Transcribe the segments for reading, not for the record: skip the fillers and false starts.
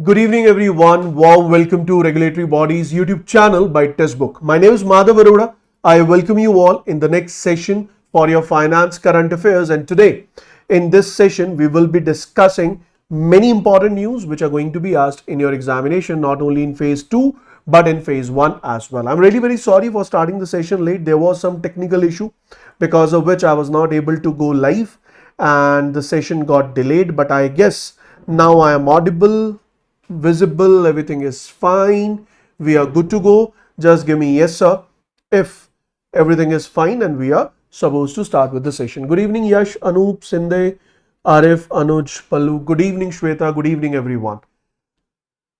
Good evening, everyone. Warm welcome to Regulatory Bodies YouTube channel by Testbook. My name is Madhav Sir. I welcome you all in the next session for your finance current affairs. And today, in this session, we will be discussing many important news which are going to be asked in your examination, not only in phase 2 but in phase 1 as well. I'm really very sorry for starting the session late. There was some technical issue because of which I was not able to go live and the session got delayed. But I guess now I am audible, visible, everything is fine, we are good to go. Just give me yes sir if everything is fine and we are supposed to start with the session. Good evening Yash, Anup, Sinde, Arif, Anuj, Pallu. Good evening Shweta. Good evening everyone.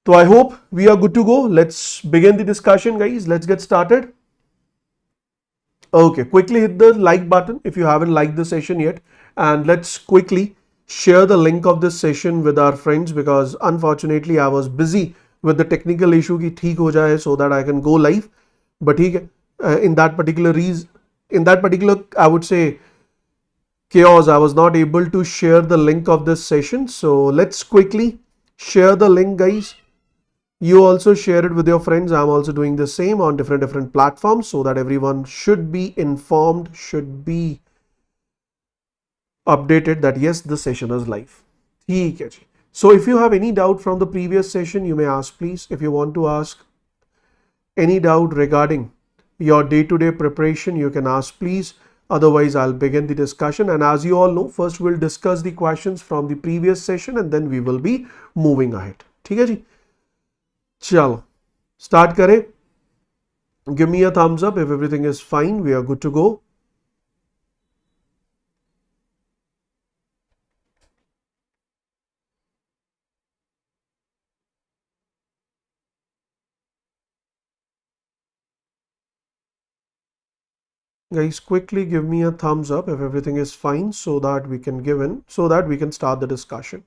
So I hope we are good to go. Let's begin the discussion, guys. Let's get started. Okay, quickly hit the like button if you haven't liked the session yet, and let's quickly share the link of this session with our friends, because unfortunately I was busy with the technical issue ki theek ho jaye so that I can go live. But in that particular I would say chaos, I was not able to share the link of this session. So let's quickly share the link, guys. You also share it with your friends. I'm also doing the same on different platforms so that everyone should be informed, should be updated that yes, the session is live. So if you have any doubt from the previous session, you may ask, please. If you want to ask any doubt regarding your day-to-day preparation, you can ask, please. Otherwise, I'll begin the discussion. And as you all know, first we'll discuss the questions from the previous session and then we will be moving ahead. ठीक है जी, चलो start करें. Give me a thumbs up if everything is fine. We are good to go. Guys, quickly give me a thumbs up if everything is fine so that we can start the discussion.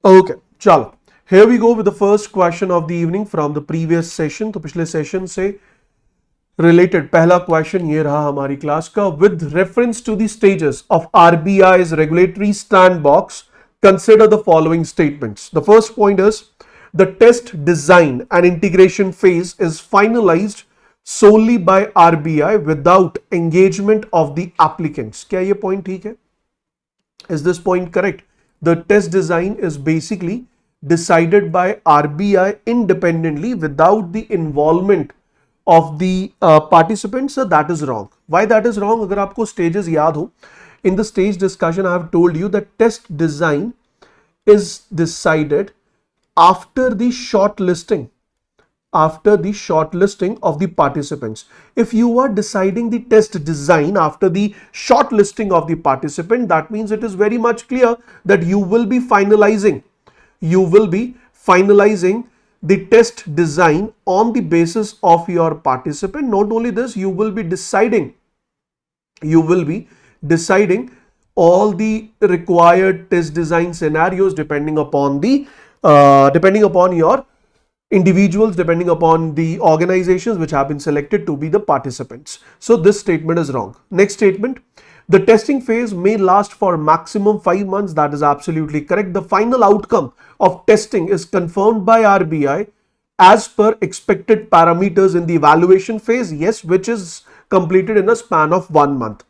Okay, chalo. Here we go with the first question of the evening from the previous session. तो पिछले session से related पहला question ये रहा हमारी class का. With reference to the stages of RBI's regulatory sandbox, consider the following statements. The first point is the test design and integration phase is finalized solely by RBI without engagement of the applicants. क्या ये point ठीक है? Is this point correct? The test design is basically decided by RBI independently without the involvement of the participants. So that is wrong. Why that is wrong? अगर आपको stages याद हो, in the stage discussion I have told you that test design is decided after the shortlisting of the participants. If you are deciding the test design after the shortlisting of the participant, that means it is very much clear that you will be finalizing the test design on the basis of your participant. Not only this, you will be deciding all the required test design scenarios depending upon your individuals, depending upon the organizations which have been selected to be the participants. So this statement is wrong. Next statement, the testing phase may last for maximum 5 months. That is absolutely correct. The final outcome of testing is confirmed by RBI as per expected parameters in the evaluation phase, yes, which is completed in a span of 1 month.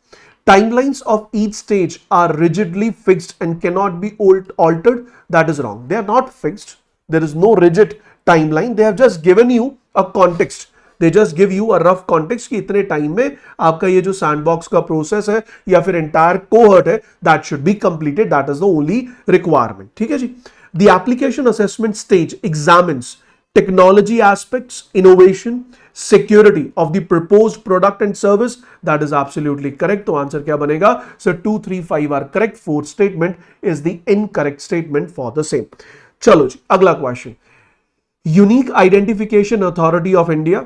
Timelines of each stage are rigidly fixed and cannot be altered. That is wrong. They are not fixed. There is no rigid timeline. They have just given you a context. They just give you a rough context कि इतने time में आपका ये जो sandbox का process है या फिर एंटायर कोहर्ट है, that should be completed. That is the only requirement. ठीक है जी. The application assessment stage examines technology aspects, innovation, security of the proposed product and service. That is absolutely correct. तो answer क्या बनेगा? So 2, 3, 5 are correct. Fourth statement is the incorrect statement for the same. चलो जी, अगला question. Unique Identification Authority of India.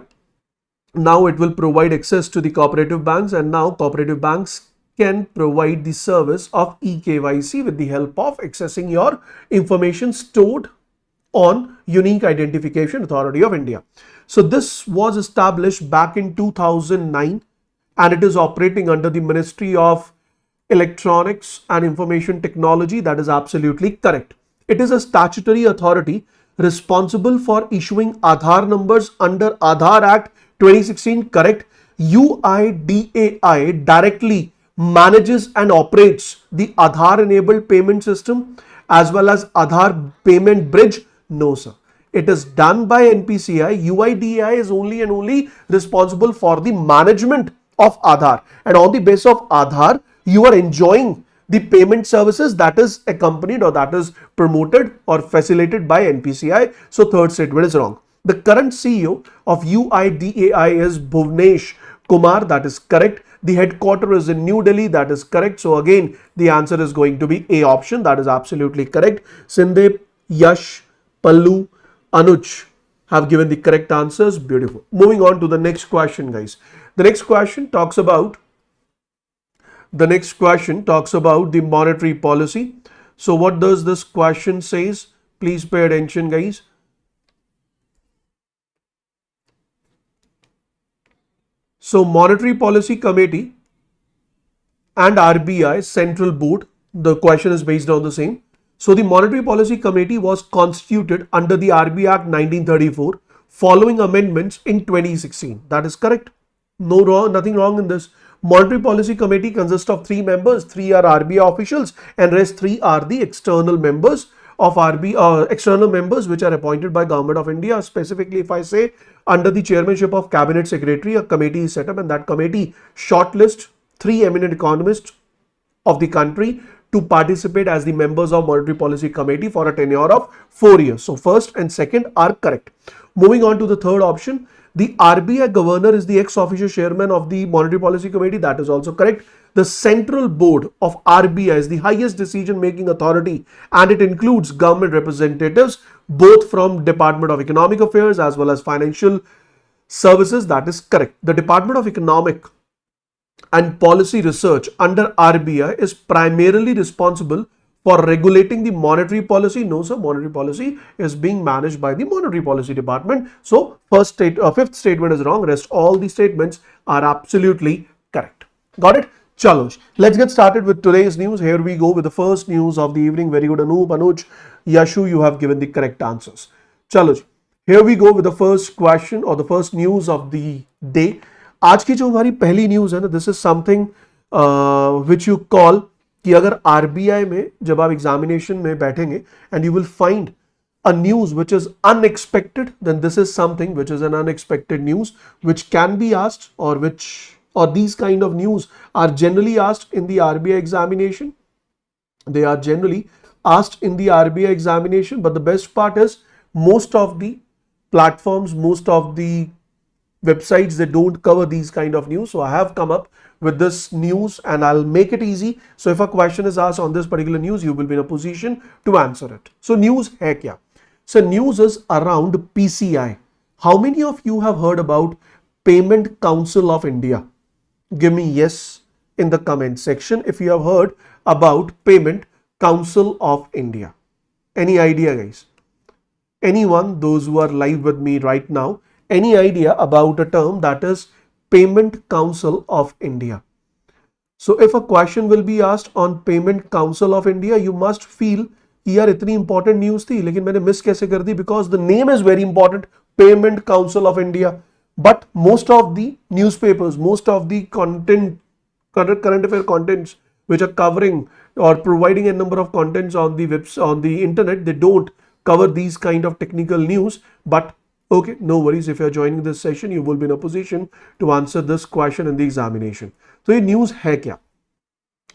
Now it will provide access to the cooperative banks, and now cooperative banks can provide the service of eKYC with the help of accessing your information stored on Unique Identification Authority of India. So this was established back in 2009 and it is operating under the Ministry of Electronics and Information Technology. That is absolutely correct. It is a statutory authority responsible for issuing Aadhaar numbers under Aadhaar Act 2016, correct. UIDAI directly manages and operates the Aadhaar enabled payment system as well as Aadhaar payment bridge. No, sir. It is done by NPCI. UIDAI is only and only responsible for the management of Aadhaar. And on the basis of Aadhaar, you are enjoying the payment services that is accompanied or that is promoted or facilitated by NPCI. So third statement is wrong. The current CEO of UIDAI is Bhuvnesh Kumar. That is correct. The headquarters is in New Delhi. That is correct. So again, the answer is going to be A option. That is absolutely correct. Sindep, Yash, Pallu, Anuj have given the correct answers. Beautiful. Moving on to the next question, guys. The next question talks about the monetary policy. So what does this question says? Please pay attention, guys. So Monetary Policy Committee and RBI Central Board, the question is based on the same. So the Monetary Policy Committee was constituted under the RBI Act 1934 following amendments in 2016. That is correct. No wrong, nothing wrong in this. Monetary Policy Committee consists of 3 members. 3 are RBI officials and rest 3 are the external members of RBI, external members which are appointed by Government of India. Specifically, if I say under the chairmanship of Cabinet Secretary, a committee is set up and that committee shortlists 3 eminent economists of the country to participate as the members of Monetary Policy Committee for a tenure of 4 years. So first and second are correct. Moving on to the third option, the RBI governor is the ex-officio chairman of the Monetary Policy Committee. That is also correct. The central board of RBI is the highest decision-making authority and it includes government representatives both from Department of Economic Affairs as well as Financial Services. That is correct. The Department of Economic and Policy Research under RBI is primarily responsible for regulating the monetary policy. No, sir, monetary policy is being managed by the Monetary Policy Department. So fifth statement is wrong. Rest all the statements are absolutely correct. Got it? Chalo, let's get started with today's news. Here we go with the first news of the evening. Very good, Anup, Anuj, Yashu, you have given the correct answers. Chalo, here we go with the first question or the first news of the day. आज की जो हमारी पहली news है ना, this is something which you call कि अगर RBI में जब आप एग्जामिनेशन में बैठेंगे and you will find a news which is unexpected, then this is something which is an unexpected news which can be asked or these kind of news are generally asked in the RBI examination. They are generally asked in the RBI examination, but the best part is most of the platforms, most of the websites, they don't cover these kind of news. So I have come up with this news and I'll make it easy. So if a question is asked on this particular news, you will be in a position to answer it. So news hai kya? So news is around PCI. How many of you have heard about Payment Council of India? Give me yes in the comment section if you have heard about Payment Council of India. Any idea, guys? Anyone, those who are live with me right now, any idea about a term that is Payment Council of India? So if a question will be asked on Payment Council of India, you must feel कि यार इतनी important news थी लेकिन मैंने miss कैसे कर दी, because the name is very important, payment council of India. But most of the newspapers, most of the content, current affair contents which are covering or providing a number of contents on the webs on the internet, they don't cover these kind of technical news. But okay, no worries, if you are joining this session you will be in a position to answer this question in the examination. So ये news है क्या?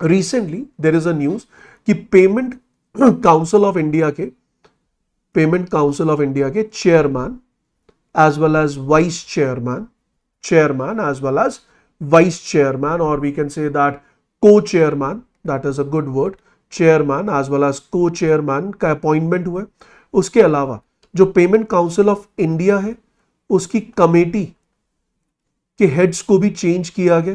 Recently there is a news कि payment council of India के chairman as well as vice chairman as well as vice chairman, or we can say that co-chairman, that is a good word, chairman as well as co-chairman का appointment हुआ है. उसके अलावा जो payment council of India है उसकी committee के heads को भी चेंज किया गया.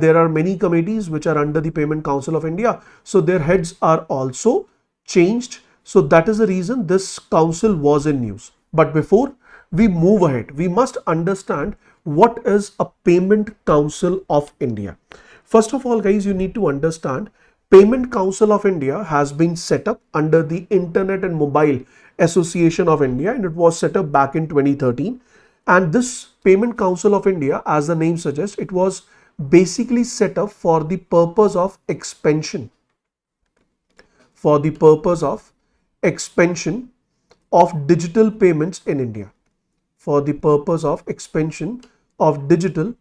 There are many committees which are under the payment council of India, so their heads are also changed. So that is the reason this council was in news. But before we move ahead, we must understand what is a Payment Council of India. First of all, guys, you need to understand Payment Council of India has been set up under the Internet and Mobile Association of India, and it was set up back in 2013. And this Payment Council of India, as the name suggests, it was basically set up for the purpose of expansion. For the purpose of expansion of digital payments in India. For the purpose of expansion of digital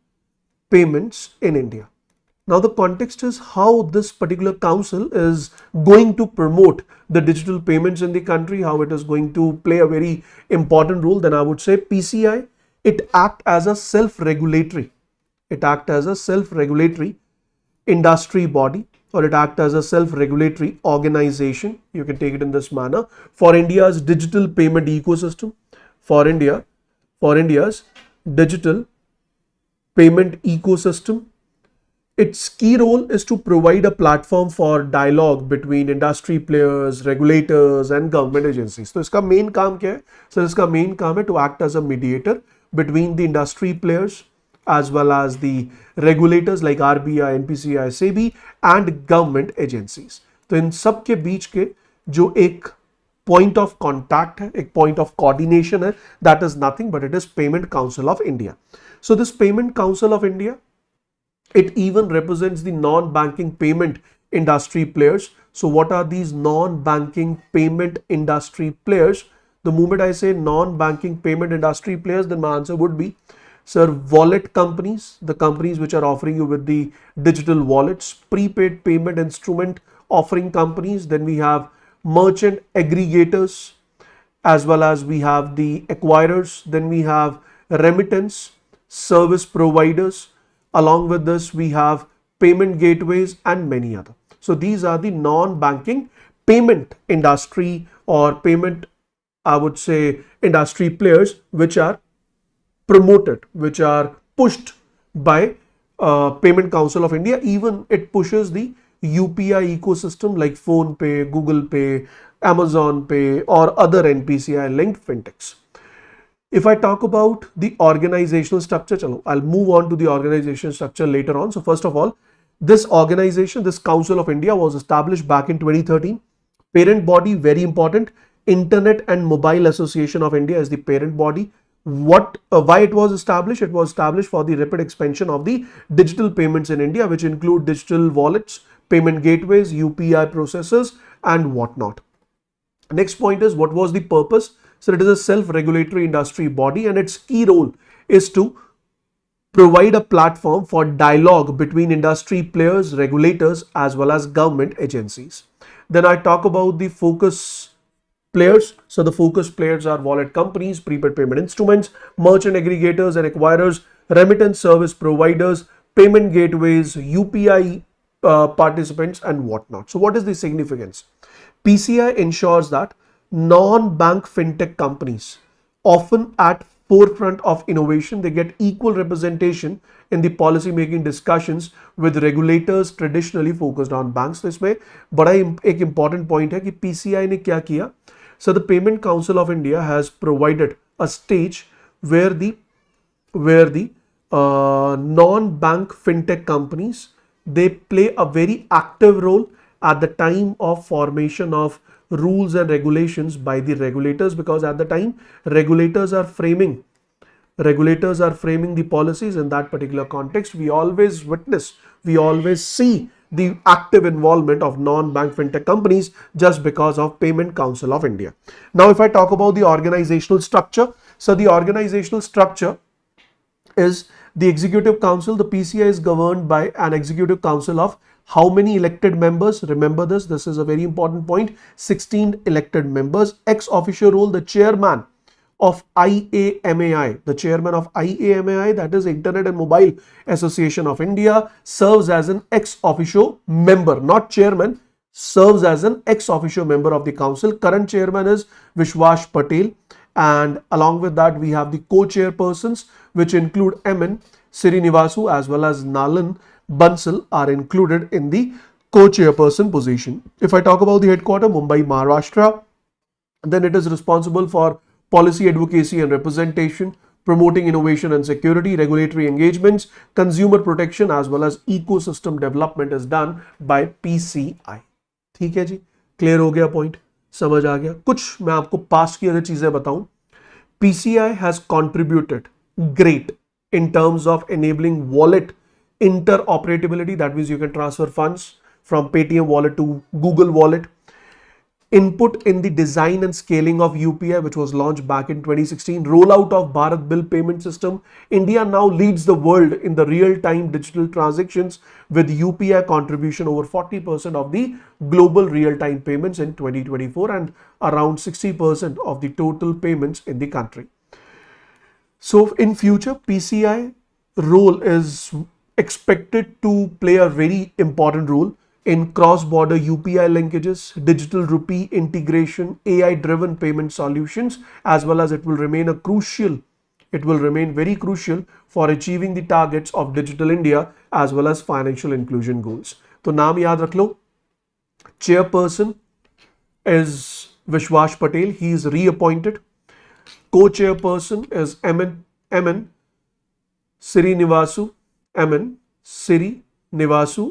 payments in India. Now the context is how this particular council is going to promote the digital payments in the country, how it is going to play a very important role. Then I would say PCI, it act as a self-regulatory. It act as a self-regulatory industry body, or it act as a self-regulatory organization. You can take it in this manner for India's digital payment ecosystem. For India's digital payment ecosystem. Its key role is to provide a platform for dialogue between industry players, regulators and government agencies. So इसका main काम क्या है? So इसका main काम है to act as a mediator between the industry players as well as the regulators like RBI, NPCI, SEBI and government agencies. तो इन सब के बीच के जो एक point of contact है, एक point of coordination है, that is nothing but it is Payment Council of India. So this Payment Council of India, it even represents the non-banking payment industry players. So what are these non-banking payment industry players? The moment I say non-banking payment industry players, then my answer would be, sir, wallet companies, the companies which are offering you with the digital wallets, prepaid payment instrument offering companies, then we have merchant aggregators, as well as we have the acquirers, then we have remittance service providers. Along with this, we have payment gateways and many other. So these are the non-banking payment industry or payment, I would say, industry players which are promoted, which are pushed by Payment Council of India. Even it pushes the UPI ecosystem like PhonePe, Google Pay, Amazon Pay or other NPCI linked fintechs. If I talk about the organizational structure, I'll move on to the organizational structure later on. So first of all, this organization, this Council of India was established back in 2013. Parent body, very important. Internet and Mobile Association of India is the parent body. Why it was established? It was established for the rapid expansion of the digital payments in India, which include digital wallets, payment gateways, UPI processors and whatnot. Next point is, what was the purpose? So it is a self-regulatory industry body and its key role is to provide a platform for dialogue between industry players, regulators as well as government agencies. Then I talk about the focus players. So the focus players are wallet companies, prepaid payment instruments, merchant aggregators and acquirers, remittance service providers, payment gateways, UPI participants and whatnot. So what is the significance? PCI ensures that non-bank fintech companies, often at forefront of innovation, they get equal representation in the policy making discussions with regulators traditionally focused on banks. तो इसमें बड़ा एक important point है कि PCI ने क्या किया? So the Payment Council of India has provided a stage where the non-bank fintech companies, they play a very active role at the time of formation of rules and regulations by the regulators, because at the time regulators are framing the policies in that particular context. We always see the active involvement of non-bank fintech companies just because of Payment Council of India. Now if I talk about the organizational structure, so the organizational structure is the Executive Council. The PCI is governed by an Executive Council of how many elected members? Remember this is a very important point. 16 elected members. Ex officio role, the chairman of IAMAI, that is Internet and Mobile Association of India, serves as an ex officio member, not chairman, serves as an ex officio member of the council. Current chairman is Vishwas Patel, and along with that we have the co-chairpersons, which include MN Srinivasu as well as Nalan Bansal are included in the co-chairperson position. If I talk about the headquarters, Mumbai, Maharashtra, Then it is responsible for policy advocacy and representation, promoting innovation and security, regulatory engagements, consumer protection as well as ecosystem development is done by PCI. ठीक है जी, clear हो गया point, समझ आ गया. कुछ मैं आपको past की अगर चीजें बताऊं, PCI has contributed great in terms of enabling wallet interoperability. That means you can transfer funds from Paytm wallet to Google wallet. Input in the design and scaling of UPI, which was launched back in 2016. Rollout of Bharat Bill Payment System. India now leads the world in the real-time digital transactions with UPI contribution over 40% of the global real-time payments in 2024 and around 60% of the total payments in the country. So in future, PCI role is expected to play a very important role in cross-border UPI linkages, digital rupee integration, AI-driven payment solutions, as well as it will remain very crucial for achieving the targets of Digital India as well as financial inclusion goals. तो नाम याद रख लो, chairperson is Vishwas Patel, he is reappointed. Co-chairperson is MN Srinivasu,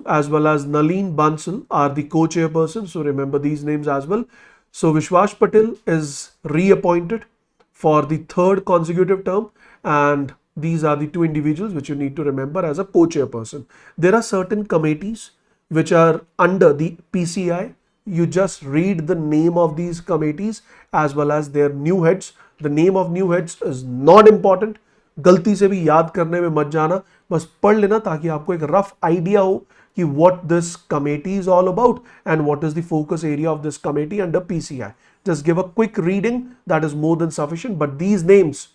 as well as Nalin Bansal are the co-chairpersons. So remember these names as well. So Vishwas Patel is reappointed for the third consecutive term, and these are the two individuals which you need to remember as a co-chairperson. There are certain committees which are under the PCI. You just read the name of these committees as well as their new heads. The name of new heads is not important. गलती से भी याद करने में मत जाना, बस पढ़ लेना ताकि आपको एक रफ आइडिया हो कि what this committee is all about and what is the focus area of this committee under PCI. Just give a quick reading, that is more than sufficient. But these names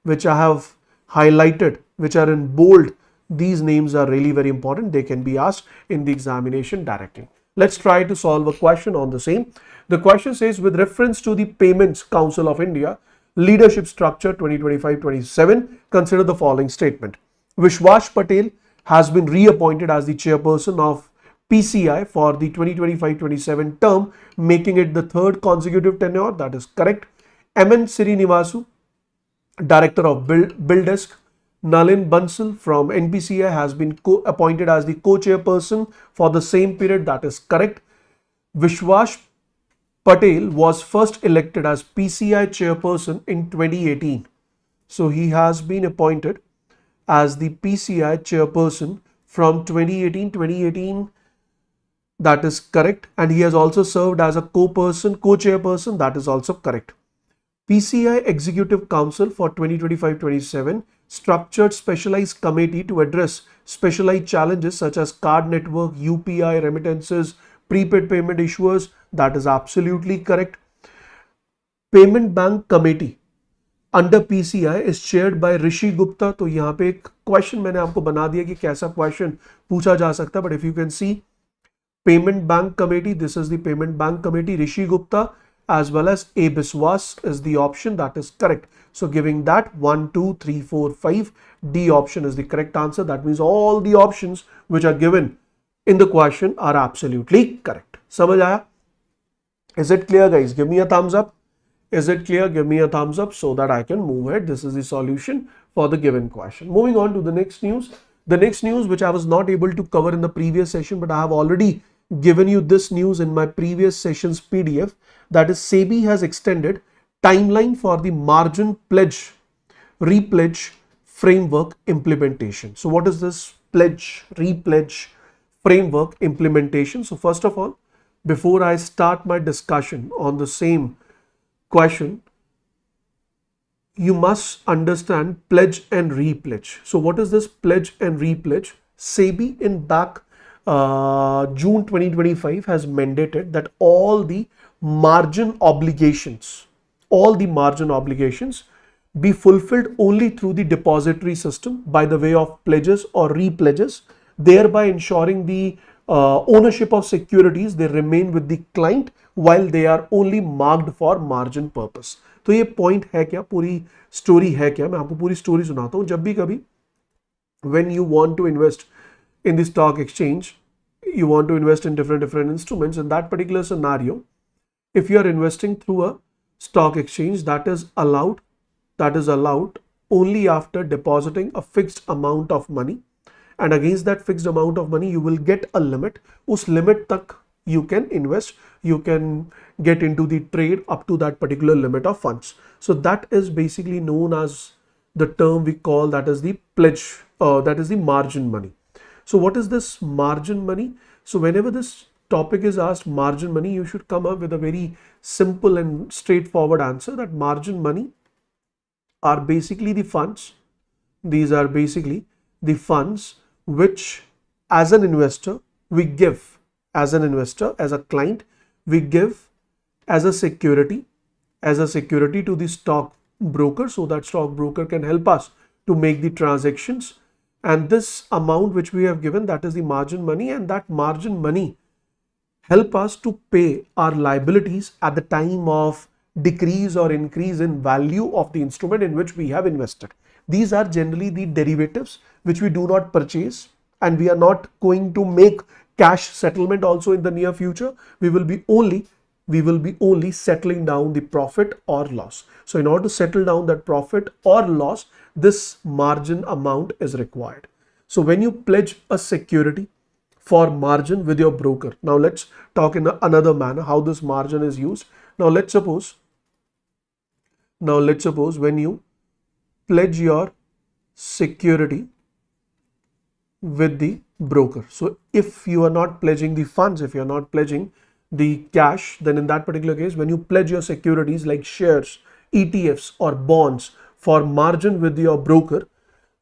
which I have highlighted, which are in bold, these names are really very important. They can be asked in the examination directly. Let's try to solve a question on the same. The question says, with reference to the Payments Council of India leadership structure 2025-27, consider the following statement. Vishwas Patel has been reappointed as the chairperson of PCI for the 2025-27 term, making it the third consecutive tenure. That is correct. MN Srinivasu, director of BillDesk. Nalin Bansal from NPCI has been appointed as the co-chairperson for the same period. That is correct. Vishwas Patel was first elected as PCI chairperson in 2018. So he has been appointed as the PCI chairperson from 2018. That is correct. And he has also served as a co-chairperson. That is also correct. PCI Executive Council for 2025-27 structured specialized committee to address specialized challenges such as card network, UPI, remittances, prepaid payment issuers. That is absolutely correct. Payment Bank Committee under PCI is chaired by Rishi Gupta. तो यहाँ पे एक question मैंने आपको बना दिया कि कैसा क्वेश्चन पूछा जा सकता है. But if you can see, Payment Bank Committee, this is the Payment Bank Committee, Rishi Gupta as well as A. Biswas is the option. That is correct. So giving that 1, 2, 3, 4, 5, D option is the correct answer. That means all the options which are given in the question are absolutely correct. समझ आया? Is it clear, guys? Give me a thumbs up. Is it clear? Give me a thumbs up so that I can move ahead. This is the solution for the given question. Moving on to the next news. The next news which I was not able to cover in the previous session, but I have already given you this news in my previous session's PDF. That is, SEBI has extended timeline for the margin pledge, repledge framework implementation. So what is this pledge, repledge framework implementation? So first of all, before I start my discussion on the same question, you must understand pledge and repledge. So what is this pledge and repledge? SEBI in back June 2025 has mandated that all the margin obligations be fulfilled only through the depository system by the way of pledges or repledges, thereby ensuring the ownership of securities they remain with the client while they are only marked for margin purpose. तो ये point है क्या, पूरी story है क्या? मैं आपको पूरी स्टोरी सुनाता हूँ. जब भी कभी when you want to invest in the stock exchange, you want to invest in different instruments. In that particular scenario, if you are investing through a stock exchange that is allowed only after depositing a fixed amount of money, and against that fixed amount of money you will get a limit. Us limit tak you can invest, you can get into the trade up to that particular limit of funds. So that is basically known as the term we call that is the pledge, that is the margin money. So what is this margin money? So whenever this topic is asked margin money, you should come up with a very simple and straightforward answer that margin money are basically the funds. These are basically the funds which as an investor we give, as an investor, as a client, we give as a security, to the stock broker, so that stock broker can help us to make the transactions. And this amount which we have given, that is the margin money, and that margin money help us to pay our liabilities at the time of decrease or increase in value of the instrument in which we have invested. These are generally the derivatives which we do not purchase, and we are not going to make cash settlement also in the near future. We will be only settling down the profit or loss. So in order to settle down that profit or loss, this margin amount is required. So when you pledge a security for margin with your broker, now let's talk in another manner how this margin is used. Now let's suppose when you pledge your security with the broker. So if you are not pledging the funds, if you are not pledging the cash, then in that particular case, when you pledge your securities like shares, ETFs or bonds for margin with your broker,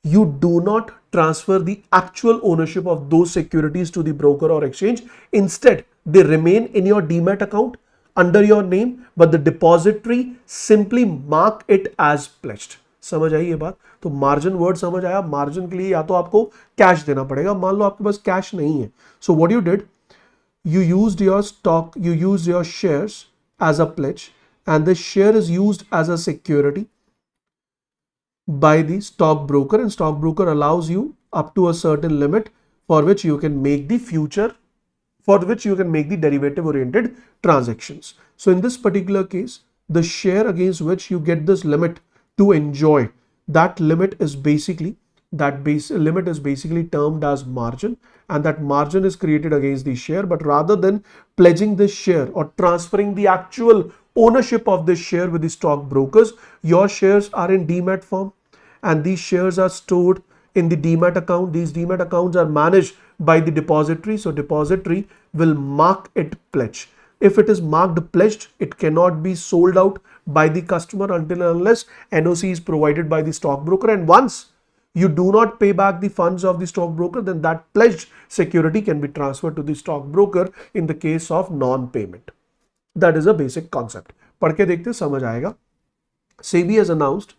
you do not transfer the actual ownership of those securities to the broker or exchange. Instead, they remain in your demat account under your name, but the depository simply mark it as pledged. समझ आई ये बात? तो margin word समझ आया. Margin के लिए या तो आपको कैश देना पड़ेगा, मान लो आपके पास कैश नहीं है. So what you did, you used your stock, you used your shares as a pledge, and the share is used as a security by the stockbroker, and stockbroker allows you up to a certain limit for which you can make the derivative oriented transactions. So in this particular case, the share against which you get this limit to enjoy, that limit is basically termed as margin, and that margin is created against the share. But rather than pledging this share or transferring the actual ownership of this share with the stockbrokers, your shares are in demat form, and these shares are stored in the demat account. These demat accounts are managed by the depository, so depository will mark it pledged. If it is marked pledged, it cannot be sold out by the customer until and unless NOC is provided by the stockbroker, and once you do not pay back the funds of the stockbroker, then that pledged security can be transferred to the stockbroker in the case of non-payment. That is a basic concept. पढ़ के देखते समझ आएगा. SEBI has announced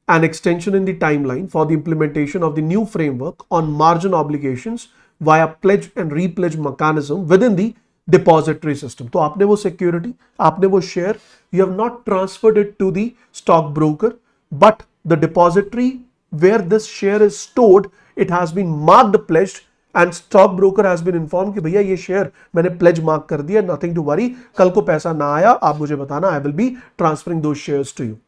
an extension in the timeline for the implementation of the new framework on margin obligations via pledge and repledge mechanism within the depository system. तो आपने वो security, आपने वो share, you have not transferred it to the stockbroker, but the depository where this share is stored, it has been marked pledged, and stockbroker has been informed कि भैया ये share मैंने pledge mark कर दिया, nothing to worry, कल को पैसा ना आया आप मुझे बताना, I will be transferring those shares to you.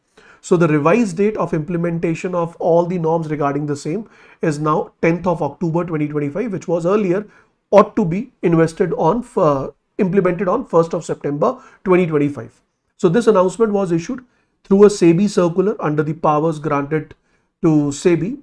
So the revised date of implementation of all the norms regarding the same is now 10th of October 2025, which was earlier ought to be implemented on 1st of September 2025. So this announcement was issued through a SEBI circular under the powers granted to SEBI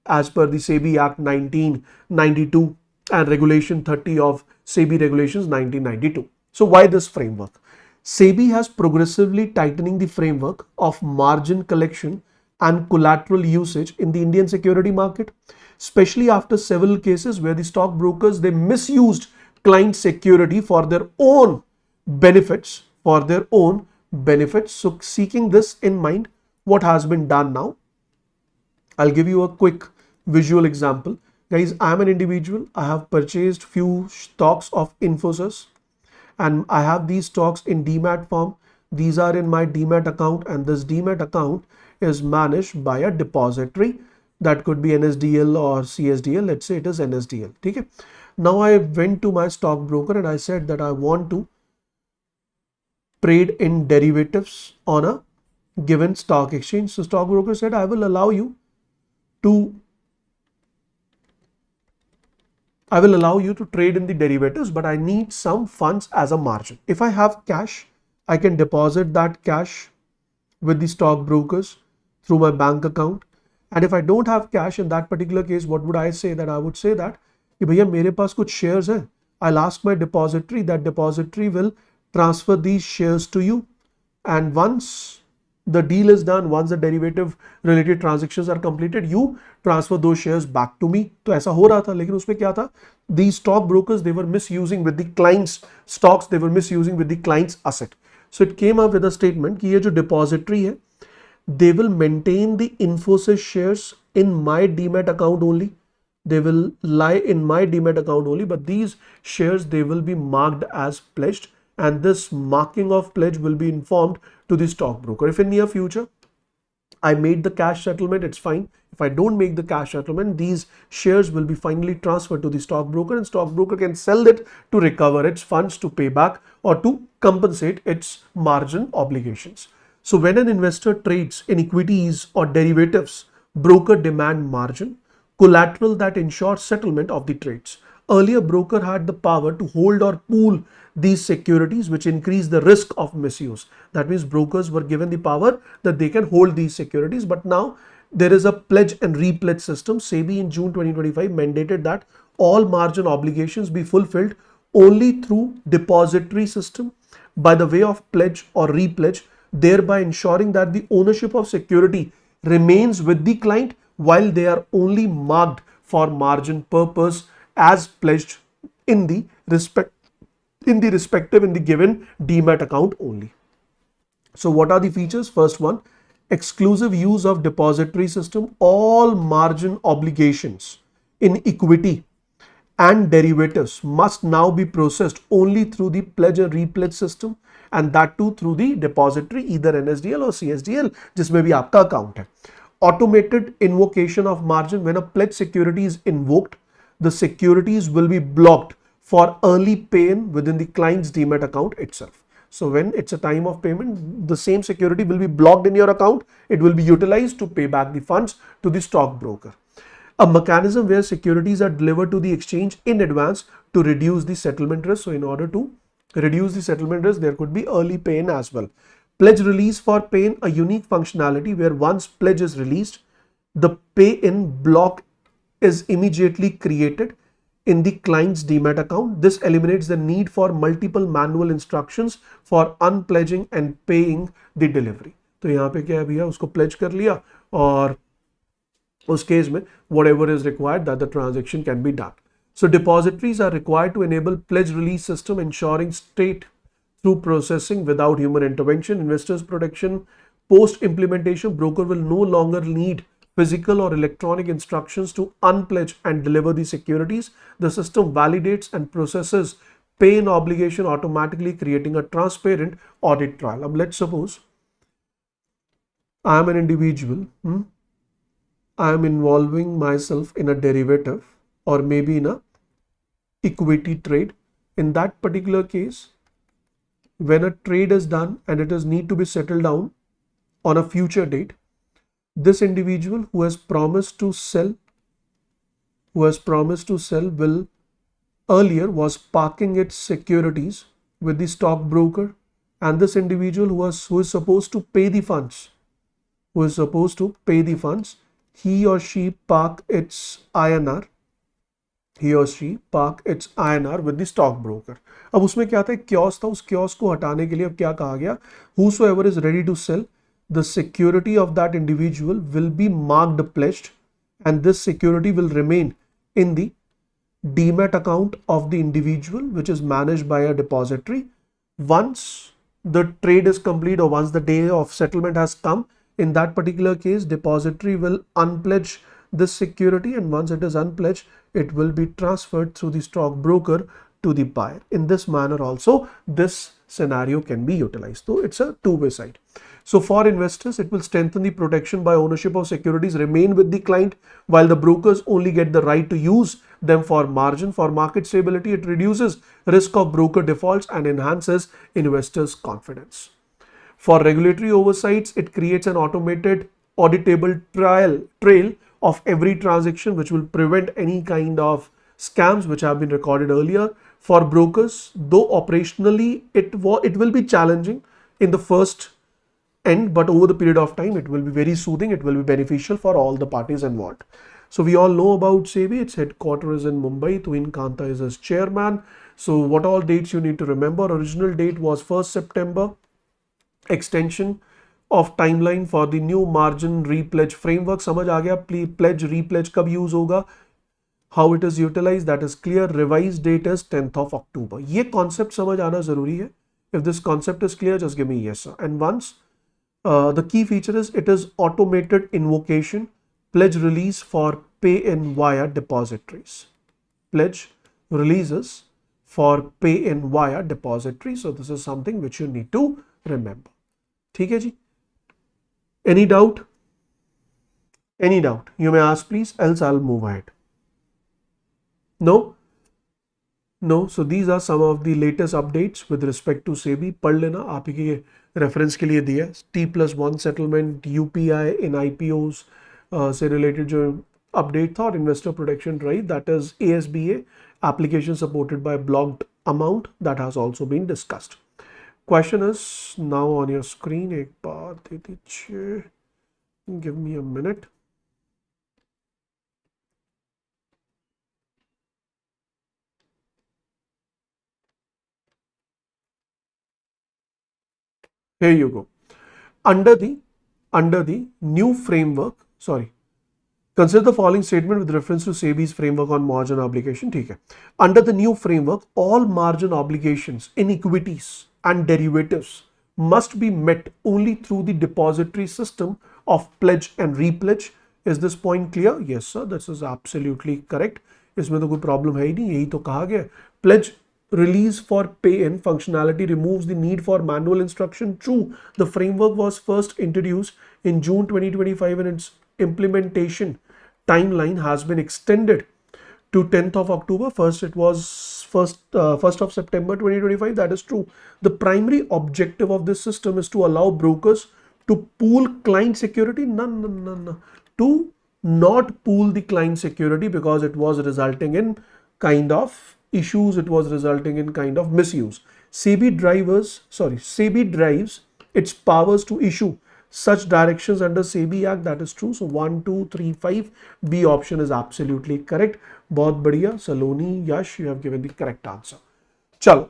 as per the SEBI Act 1992 and Regulation 30 of SEBI Regulations 1992. So why this framework? SEBI has progressively tightening the framework of margin collection and collateral usage in the Indian security market, especially after several cases where the stockbrokers, they misused client security for their own benefits, So seeking this in mind, what has been done now? I'll give you a quick visual example. Guys, I'm an individual. I have purchased few stocks of Infosys, and I have these stocks in demat form. These are in my demat account, and this demat account is managed by a depository. That could be NSDL or CSDL. Let's say it is NSDL. Okay. Now I went to my stockbroker and I said that I want to trade in derivatives on a given stock exchange. So stockbroker said, I will allow you to trade in the derivatives, but I need some funds as a margin. If I have cash, I can deposit that cash with the stockbrokers through my bank account. And if I don't have cash in that particular case, what would I say? That I would say that कि भैया मेरे पास कुछ shares हैं. I'll ask my depository. That depository will transfer these shares to you. And once the deal is done, once the derivative related transactions are completed, you transfer those shares back to me. तो ऐसा हो रहा था, लेकिन उसमें क्या था? These stockbrokers, they were misusing with the client's stocks, they were misusing with the client's asset. So it came up with a statement कि ये जो depository है, they will maintain the Infosys shares in my demat account only. They will lie in my demat account only, but these shares, they will be marked as pledged, and this marking of pledge will be informed to the stockbroker. If in near future I made the cash settlement, it's fine. If I don't make the cash settlement, these shares will be finally transferred to the stockbroker, and stockbroker can sell it to recover its funds, to pay back, or to compensate its margin obligations. So when an investor trades in equities or derivatives, broker demand margin, collateral that ensures settlement of the trades. Earlier, broker had the power to hold or pool these securities, which increase the risk of misuse. That means brokers were given the power that they can hold these securities, but now there is a pledge and repledge system. SEBI in June 2025 mandated that all margin obligations be fulfilled only through depository system by the way of pledge or repledge, thereby ensuring that the ownership of security remains with the client while they are only marked for margin purpose as pledged in the given demat account only. So what are the features? First one, exclusive use of depository system. All margin obligations in equity and derivatives must now be processed only through the pledge and repledge system, and that too through the depository, either NSDL or CSDL, जिसमें भी आपका account है. Automated invocation of margin. When a pledge security is invoked, the securities will be blocked for early pay-in within the client's demat account itself. So when it's a time of payment, the same security will be blocked in your account. It will be utilized to pay back the funds to the stockbroker. A mechanism where securities are delivered to the exchange in advance to reduce the settlement risk. So in order to reduce the settlement risk, there could be early pay-in as well. Pledge release for pay-in, a unique functionality where once pledge is released, the pay-in block is immediately created in the client's demat account. This eliminates the need for multiple manual instructions for unpledging and paying the delivery. तो यहाँ पे क्या है भैया, उसको pledge कर लिया और उस केस में whatever is required that the transaction can be done. So depositories are required to enable pledge release system, ensuring straight through processing without human intervention. Investors protection. Post implementation, broker will no longer need physical or electronic instructions to unpledge and deliver the securities. The system validates and processes pay-in obligation automatically, creating a transparent audit trail. Now let's suppose I am an individual. I am involving myself in a derivative or maybe in a equity trade. In that particular case, when a trade is done and it is need to be settled down on a future date, this individual who has promised to sell will earlier was parking its securities with the stockbroker, and this individual who is supposed to pay the funds, he or she park its INR with the stockbroker. अब उसमें क्या था, एक chaos था, उस chaos को हटाने के लिए अब क्या कहा गया, whosoever is ready to sell, the security of that individual will be marked pledged, and this security will remain in the demat account of the individual, which is managed by a depository. Once the trade is complete or once the day of settlement has come, in that particular case, depository will unpledge this security, and once it is unpledged, it will be transferred through the stockbroker to the buyer. In this manner also, this scenario can be utilized. So it's a two-way side. So for investors, it will strengthen the protection by ownership of securities remain with the client, while the brokers only get the right to use them for margin. For market stability, it reduces risk of broker defaults and enhances investors' confidence. For regulatory oversights, it creates an automated auditable trail of every transaction, which will prevent any kind of scams which have been recorded earlier. For brokers, though operationally it will be challenging in the first end, but over the period of time it will be very soothing, it will be beneficial for all the parties involved. So we all know about SEBI, its headquarters is in Mumbai, Tuhin Kanta is its chairman. So what all dates you need to remember: original date was 1st September, extension of timeline for the new margin repledge framework. समझ आ गया pledge repledge कब use होगा, how it is utilized, that is clear. Revised date is 10th of October. ये concept समझ आना जरूरी है. If this concept is clear, just give me yes sir. And once the key feature is it is automated invocation, pledge release for pay in via depositories. Pledge releases for pay in via depository. So this is something which you need to remember. ठीक है जी? Any doubt? Any doubt? You may ask please, else I'll move ahead. No? No. So these are some of the latest updates with respect to SEBI. पढ़ लेना, आप ही के reference के लिए दिया है. T+1 settlement, UPI in IPOs से related जो update था, और investor protection right, that is ASBA application supported by blocked amount, that has also been discussed. Question is now on your screen. एक बार दे दीजिए. Give me a minute. Here you go. Under the new framework, consider the following statement with reference to SEBI's framework on margin obligation. ठीक है. Under the new framework, all margin obligations in equities and derivatives must be met only through the depository system of pledge and repledge. Is this point clear? Yes sir, this is absolutely correct. इसमें तो कोई problem है ही नहीं, यही तो कहा गया. Pledge release for pay-in functionality removes the need for manual instruction. True, the framework was first introduced in June 2025 and its implementation timeline has been extended to 10th of October. First it was 1st of September 2025. That is true. The primary objective of this system is to allow brokers to pool client security. No. To not pool the client security, because it was resulting in kind of issues, it was resulting in kind of misuse. SEBI drives its powers to issue such directions under SEBI Act. That is true. So 1, 2, 3, 5 B option is absolutely correct. बहुत बढ़िया. Saloni, Yash, you have given the correct answer. Chalo.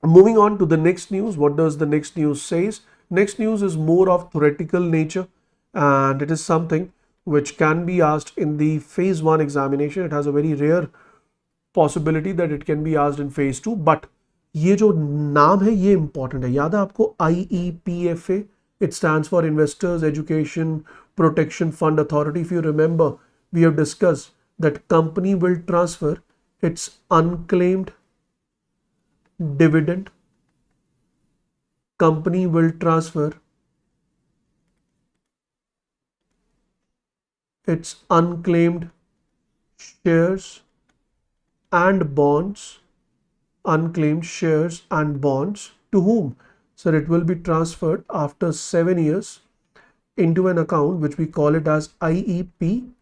Moving on to the next news. What does the next news says? Next news is more of theoretical nature, and it is something which can be asked in the phase 1 examination. It has a very rare possibility that it can be asked in phase 2, but ये जो नाम है ये important है. याद है आपको IEPFA? It stands for Investors Education Protection Fund Authority. If you remember, we have discussed that company will transfer its unclaimed dividend. Company will transfer its unclaimed shares and bonds, unclaimed shares and bonds to whom? So it will be transferred after 7 years into an account which we call it as IEPFA.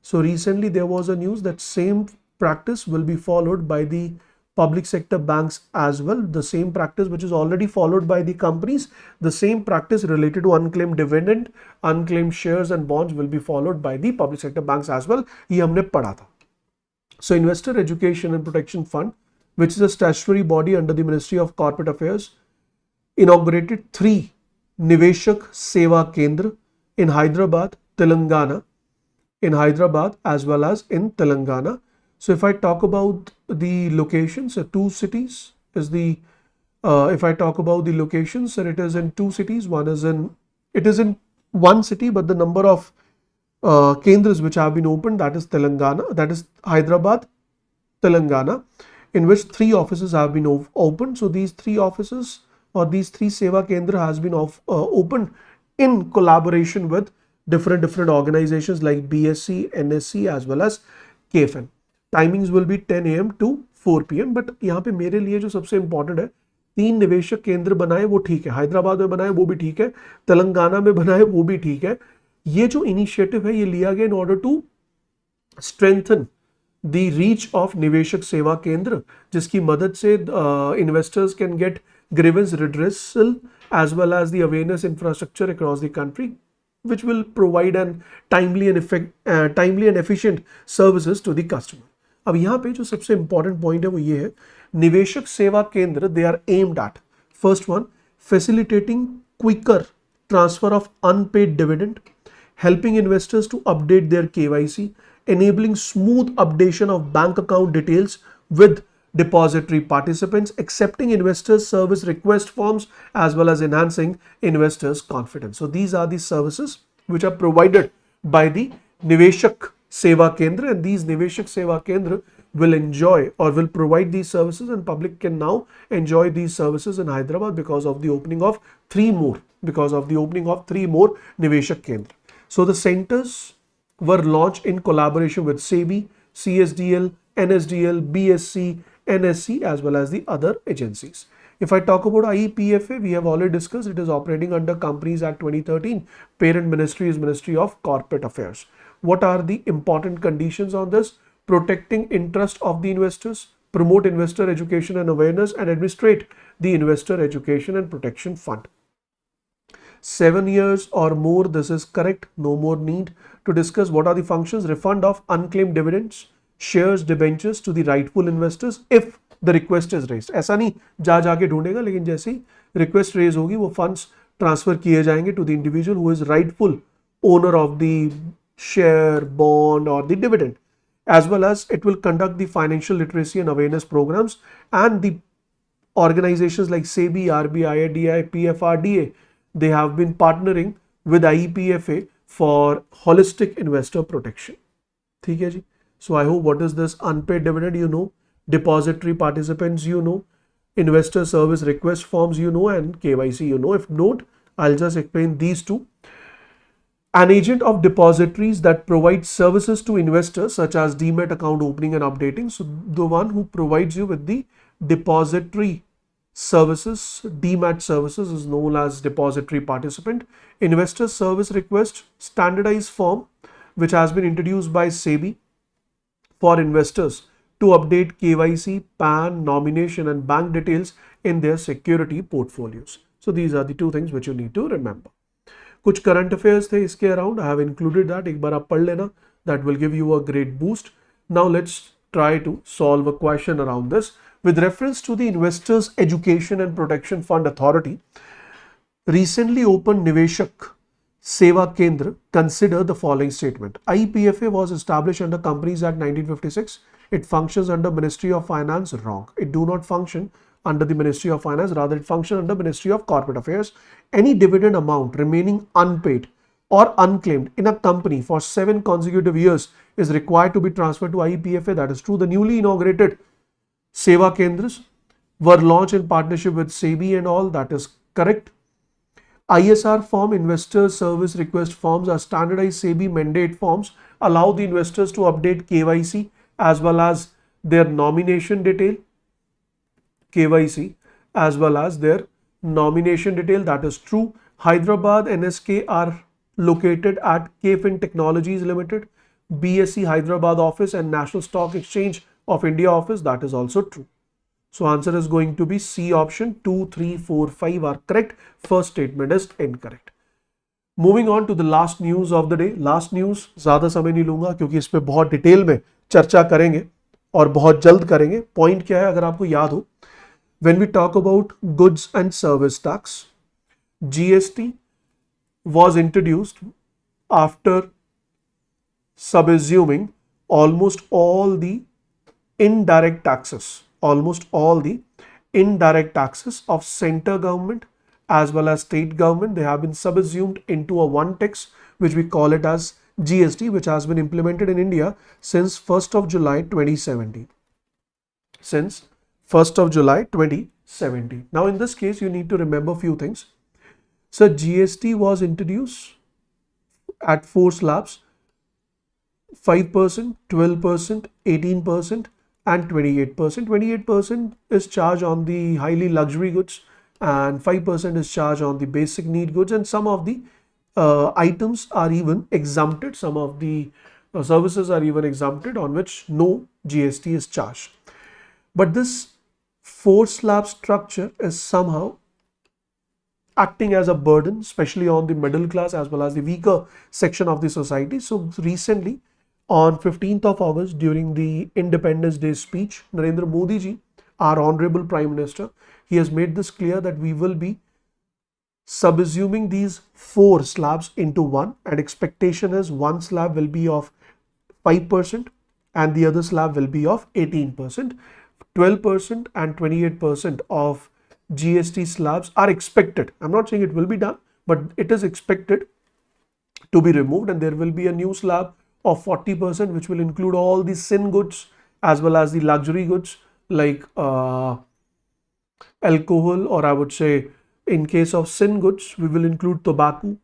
So recently there was a news that same practice will be followed by the public sector banks as well. The same practice which is already followed by the companies, the same practice related to unclaimed dividend, unclaimed shares and bonds will be followed by the public sector banks as well. ये हमने पढ़ा था. So Investor Education and Protection Fund, which is a statutory body under the Ministry of Corporate Affairs, inaugurated 3 Niveshak Seva Kendra in Hyderabad, Telangana, as well as in Telangana. So if I talk about the locations, 2 cities is the, if I talk about the locations, then it is in 2 cities. It is in 1 city, but the number of kendras which have been opened, that is Telangana, that is Hyderabad, Telangana, in which 3 offices have been opened. So these 3 offices or these 3 Seva Kendra has been opened in collaboration with different organizations like BSc, NSC as well as KFN. Timings will be 10 AM to 4 PM, but यहाँ पे मेरे लिए जो सबसे important है, 3 निवेशक केंद्र बनाए वो ठीक है, हैदराबाद में बनाए वो भी ठीक है, तेलंगाना में बनाए वो भी ठीक है. ये जो इनिशिएटिव है ये लिया गया in order to strengthen the reach of Niveshak Seva Kendra, जिसकी मदद से investors can get grievance redressal as well as the awareness infrastructure across the country, which will provide an timely and efficient services to the customer. अब यहाँ पे जो सबसे important point है वो ये है, निवेशक सेवा केंद्र they are aimed at, first one, facilitating quicker transfer of unpaid dividend, helping investors to update their KYC, enabling smooth updation of bank account details with depository participants, accepting investors service request forms as well as enhancing investors confidence. So these are the services which are provided by the Niveshak Seva Kendra, and these Niveshak Seva Kendra will enjoy or will provide these services, and public can now enjoy these services in Hyderabad because of the opening of 3 more Niveshak Kendra. So the centers were launched in collaboration with SEBI, CSDL, NSDL, BSc, NSC as well as the other agencies. If I talk about IEPFA, we have already discussed it is operating under Companies Act 2013. Parent ministry is Ministry of Corporate Affairs. What are the important conditions on this? Protecting interest of the investors, promote investor education and awareness, and administrate the Investor Education and Protection Fund. 7 years or more, this is correct. No more need to discuss what are the functions. Refund of unclaimed dividends, shares debentures to the rightful investors if the request is raised. ऐसा नहीं जाके ढूंढेगा, लेकिन जैसे ही request raise होगी वो funds transfer किए जाएंगे to the individual who is rightful owner of the share, bond और the dividend. as well as it will conduct the financial literacy and awareness programs, and the organizations like SEBI, RBI, DI, PFRDA, they have been partnering with IEPFA for holistic investor protection. ठीक है जी. So I hope what is this unpaid dividend you know, depository participants you know, investor service request forms you know, and KYC you know. If not, I'll just explain these two. An agent of depositories that provides services to investors such as demat account opening and updating. So the one who provides you with the depository services, demat services, is known as depository participant. Investor service request standardized form which has been introduced by SEBI for investors to update KYC, PAN, nomination and bank details in their security portfolios. So these are the two things which you need to remember. कुछ current affairs थे इसके around, I have included that, एक बार आप पढ़ लेना, that will give you a great boost. Now let's try to solve a question around this. With reference to the Investors Education and Protection Fund Authority, recently opened Niveshak Seva Kendra, consider the following statement. IEPFA was established under Companies Act 1956. It functions under Ministry of Finance. Wrong. It do not function under the Ministry of Finance, rather it functions under Ministry of Corporate Affairs. Any dividend amount remaining unpaid or unclaimed in a company for 7 consecutive years is required to be transferred to IEPFA. That is true. The newly inaugurated Seva Kendras were launched in partnership with SEBI and all. That is correct. ISR form, investor service request forms, are standardized SEBI mandate forms, allow the investors to update KYC as well as their nomination detail. KYC as well as their nomination detail. That is true. Hyderabad NSK are located at KFin Technologies Limited, BSc Hyderabad office and National Stock Exchange of India office. That is also true. So answer is going to be C option. 2, 3, 4, 5 are correct. First statement is incorrect. Moving on to the last news of the day. Last news ज़्यादा समय नहीं लूँगा क्योंकि इस पे बहुत detail में चर्चा करेंगे और बहुत जल्द करेंगे. पॉइंट क्या है अगर आपको याद हो, when we talk about goods and service tax, GST was introduced after subsuming almost all the indirect taxes of center government as well as state government. They have been subsumed into a one tax which we call it as GST, which has been implemented in India since 1st of July 2017. Since 1st of July 2017. 70. Now in this case, you need to remember a few things. So GST was introduced at 4 slabs: 5%, 12%, 18%, and 28%. 28% is charged on the highly luxury goods, and 5% is charged on the basic need goods, and some of the items are even exempted. Some of the services are even exempted on which no GST is charged. But this 4 slab structure is somehow acting as a burden, especially on the middle class as well as the weaker section of the society. So recently, on 15th of August, during the Independence Day speech, Narendra Modi ji, our Honorable Prime Minister, he has made this clear that we will be subsuming these 4 slabs into one, and expectation is one slab will be of 5% and the other slab will be of 18%. 12% and 28% of GST slabs are expected. I'm not saying it will be done, but it is expected to be removed, and there will be a new slab of 40%, which will include all the sin goods as well as the luxury goods like alcohol, or I would say in case of sin goods, we will include tobacco,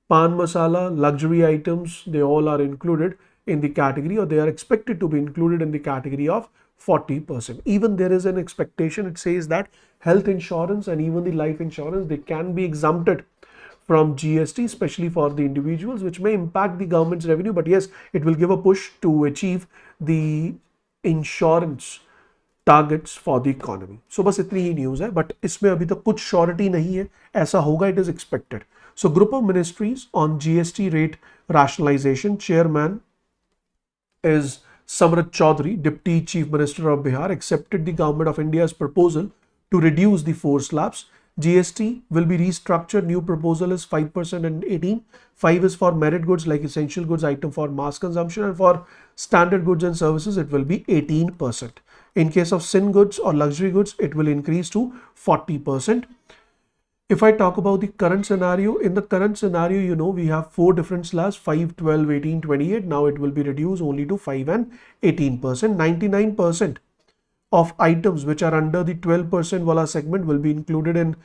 pan masala, luxury items. They all are included in the category, or they are expected to be included in the category of 40%. Even there is an expectation, it says that health insurance and even the life insurance, they can be exempted from GST, especially for the individuals, which may impact the government's revenue. But yes, it will give a push to achieve the insurance targets for the economy. So बस इतनी ही news है, but इसमें अभी तक कुछ surety नहीं है, ऐसा होगा, it is expected. So group of ministries on GST rate rationalization, chairman is Samrat Chaudhary, Deputy Chief Minister of Bihar, accepted the Government of India's proposal to reduce the 4 slabs. GST will be restructured. New proposal is 5% and 18. 5 is for merit goods like essential goods, item for mass consumption, and for standard goods and services, it will be 18%. In case of sin goods or luxury goods, it will increase to 40%. If I talk about the current scenario, in the current scenario, you know, we have 4 different slabs: 5, 12, 18, 28. Now it will be reduced only to 5 and 18%. 99% of items which are under the 12% wala segment will be included in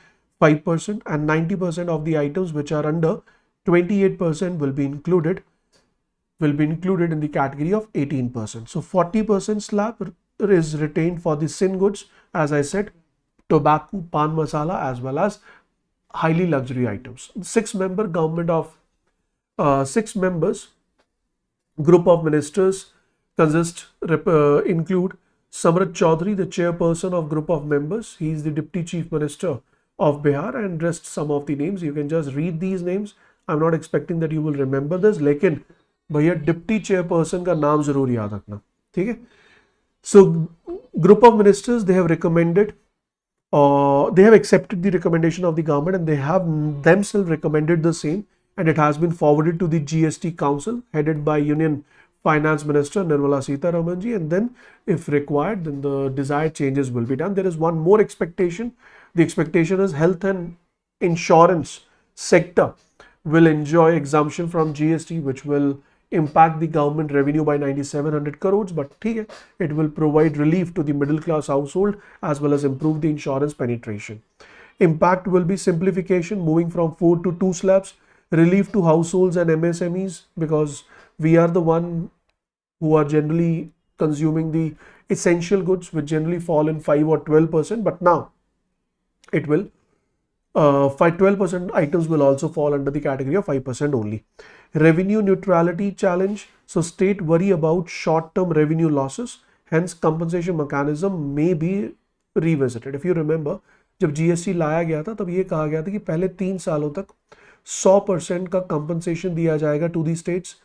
5%, and 90% of the items which are under 28% will be included in the category of 18%. So 40% slab is retained for the sin goods, as I said, tobacco, pan masala, as well as highly luxury items. 6-member government of 6 members group of ministers include Samrat Chaudhary, the chairperson of group of members. He is the Deputy Chief Minister of Bihar, and rest some of the names. You can just read these names. I'm not expecting that you will remember this, लेकिन भैया deputy chairperson का नाम जरूर याद रखना, ठीक है? So group of ministers, they have recommended, they have accepted the recommendation of the government, and they have themselves recommended the same, and it has been forwarded to the GST Council headed by Union Finance Minister Nirmala Sitharaman ji, and then if required, then the desired changes will be done. There is one more expectation. The expectation is health and insurance sector will enjoy exemption from GST, which will impact the government revenue by 9,700 crores, but it will provide relief to the middle class household as well as improve the insurance penetration. Impact will be simplification, moving from 4 to 2 slabs, relief to households and MSMEs, because we are the one who are generally consuming the essential goods, which generally fall in 5 or 12%, but now it will 12% items will also fall under the category of 5% only. Revenue neutrality challenge. So state worry about short-term revenue losses, hence compensation mechanism may be revisited. If you remember, जब GST लाया गया था तब ये कहा गया था कि पहले 3 सालों तक 100% का compensation दिया जाएगा to the states.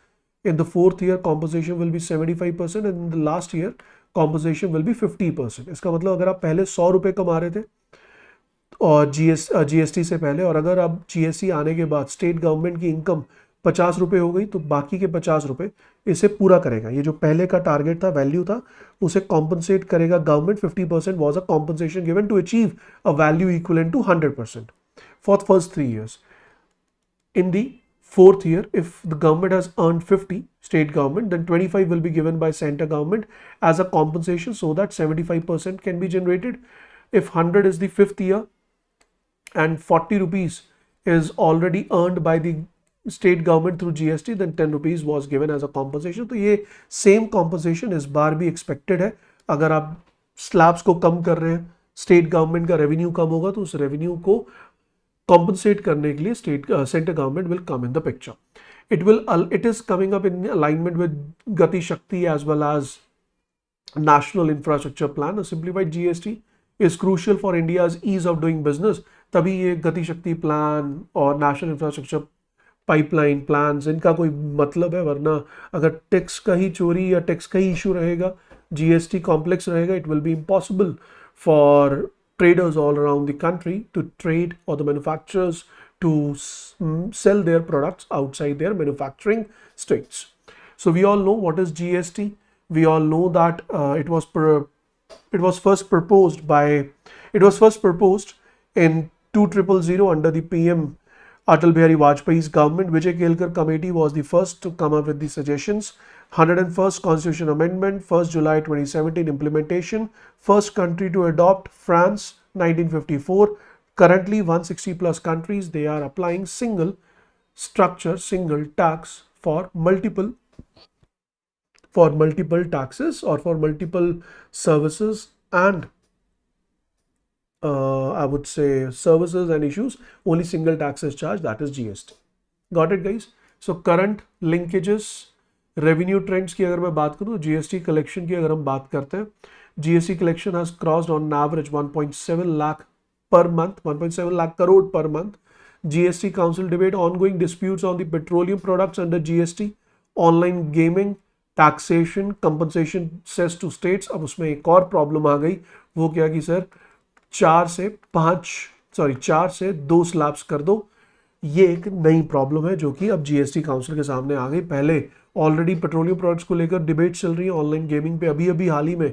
In the 4th year compensation will be 75%, and in the last year compensation will be 50%. इसका मतलब अगर आप पहले 100 रुपए कमा रहे थे और GST से पहले, और अगर अब GST आने के बाद स्टेट गवर्नमेंट की इनकम 50 रुपए हो गई, तो बाकी के 50 रुपए इसे पूरा करेगा. ये जो पहले का टारगेट था, वैल्यू था, उसे कॉम्पनसेट करेगा government. 50% was a compensation given to achieve a value equivalent to 100% for the first 3 years. In the 4th year, if the government has earned 50, state government, then 25 will be given by center government as a compensation, so that 75% can be generated. If 100 is the fifth year and 40 rupees is already earned by the state government through GST, then 10 rupees was given as a compensation. तो ये same compensation इस बार भी expected है. अगर आप slabs को कम कर रहे हैं, state government का revenue कम होगा तो उस revenue को compensate करने के लिए center government will come in the picture. It is coming up in alignment with Gati Shakti as well as National Infrastructure Plan. A simplified GST is crucial for India's ease of doing business. तभी ये गति शक्ति plan और national infrastructure pipeline plans इनका कोई मतलब है, वरना अगर टैक्स का ही चोरी या टैक्स का ही इशू रहेगा, जीएसटी कॉम्प्लेक्स रहेगा, it will be impossible for traders all around the country to trade, or the manufacturers to sell their products outside their manufacturing states. So we all know what is GST. We all know that it was first proposed in 2000 under the PM Atal Bihari Vajpayee's government. Vijay Kelkar committee was the first to come up with the suggestions. 101st Constitution Amendment, 1st July 2017 implementation, first country to adopt, France, 1954. Currently 160 plus countries, they are applying single structure, single tax for multiple taxes or for multiple services and I would say services and issues. Only single tax is charged, that is GST. Got it guys? So current linkages, revenue trends की अगर मैं बात करूं, GST collection की अगर हम बात करते हैं, GST collection has crossed on average 1.7 lakh per month, 1.7 lakh crore per month. GST council debate ongoing disputes on the petroleum products under GST, online gaming, taxation, compensation cess to states. अब उसमें एक और प्रॉब्लम आ गई, वो क्या कि सर 4 से 2 स्लैब्स कर दो. ये एक नई प्रॉब्लम है जो कि अब जीएसटी काउंसिल के सामने आ गई. पहले ऑलरेडी पेट्रोलियम प्रोडक्ट्स को लेकर डिबेट चल रही है, ऑनलाइन गेमिंग पे अभी हाल ही में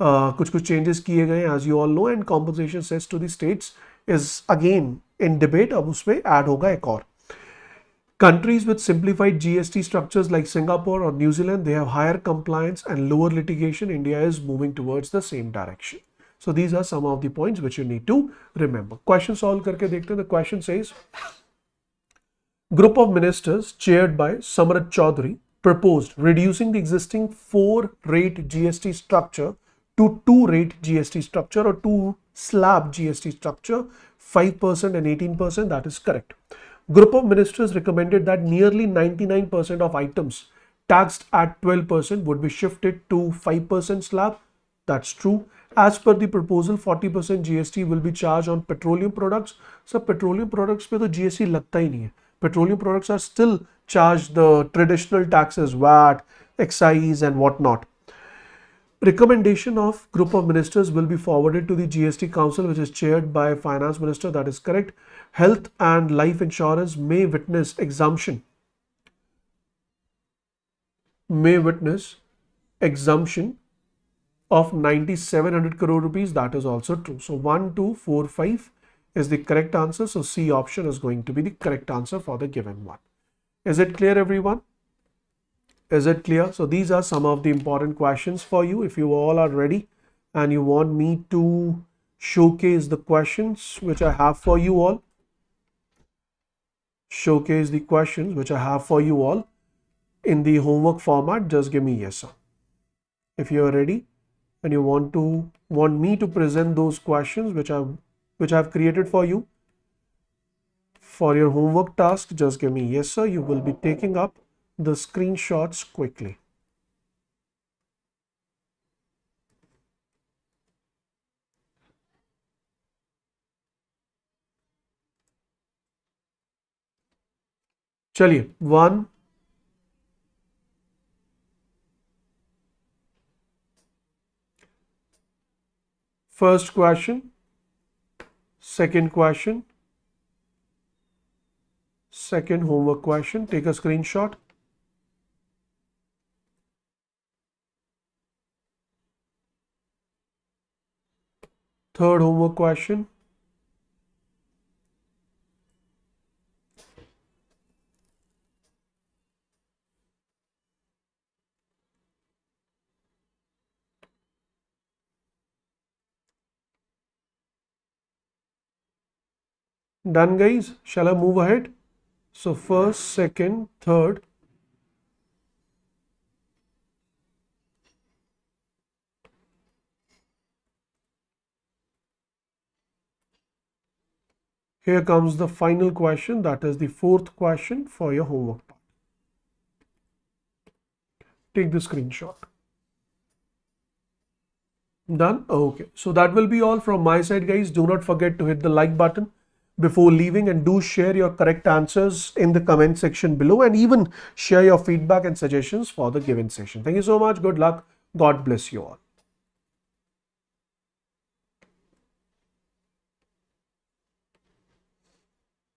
कुछ चेंजेस किए गए हैं as you all know, and compensation cess to the states is again in debate. अब उसमें ऐड होगा एक और. Countries with simplified GST structures like Singapore or New Zealand, they have higher compliance and lower litigation. India is moving towards the same direction. So these are some of the points which you need to remember. Question solve करके देखते हैं. The question says, group of ministers chaired by Samrat Chaudhary proposed reducing the existing 4-rate GST structure to 2-rate GST structure or 2-slab GST structure, 5% and 18%. That is correct. Group of ministers recommended that nearly 99% of items taxed at 12% would be shifted to 5% slab. That's true. As per the proposal, 40% GST will be charged on petroleum products. So petroleum products पे तो GST लगता ही नहीं है. Petroleum products are still charged the traditional taxes, VAT, excise and whatnot. Recommendation of group of ministers will be forwarded to the GST Council, which is chaired by Finance Minister. That is correct. Health and life insurance may witness exemption. Of 9,700 crore rupees. That is also true. So 1, 2, 4, 5 is the correct answer. So C option is going to be the correct answer for the given one. Is it clear, everyone? Is it clear? So these are some of the important questions for you. If you all are ready and you want me to showcase the questions which I have for you all, in the homework format, just give me yes sir. If you are ready and you want me to present those questions which I've created for you for your homework task, just give me yes sir. You will be taking up the screenshots quickly. चलिए 1, first question, second question, second homework question, take a screenshot. Third homework question. Done, guys? Shall I move ahead? So first, second, third. Here comes the final question, that is the fourth question for your homework part. Take the screenshot. Done? Okay. So that will be all from my side, guys. Do not forget to hit the like button before leaving, and do share your correct answers in the comment section below, and even share your feedback and suggestions for the given session. Thank you so much. Good luck. God bless you all.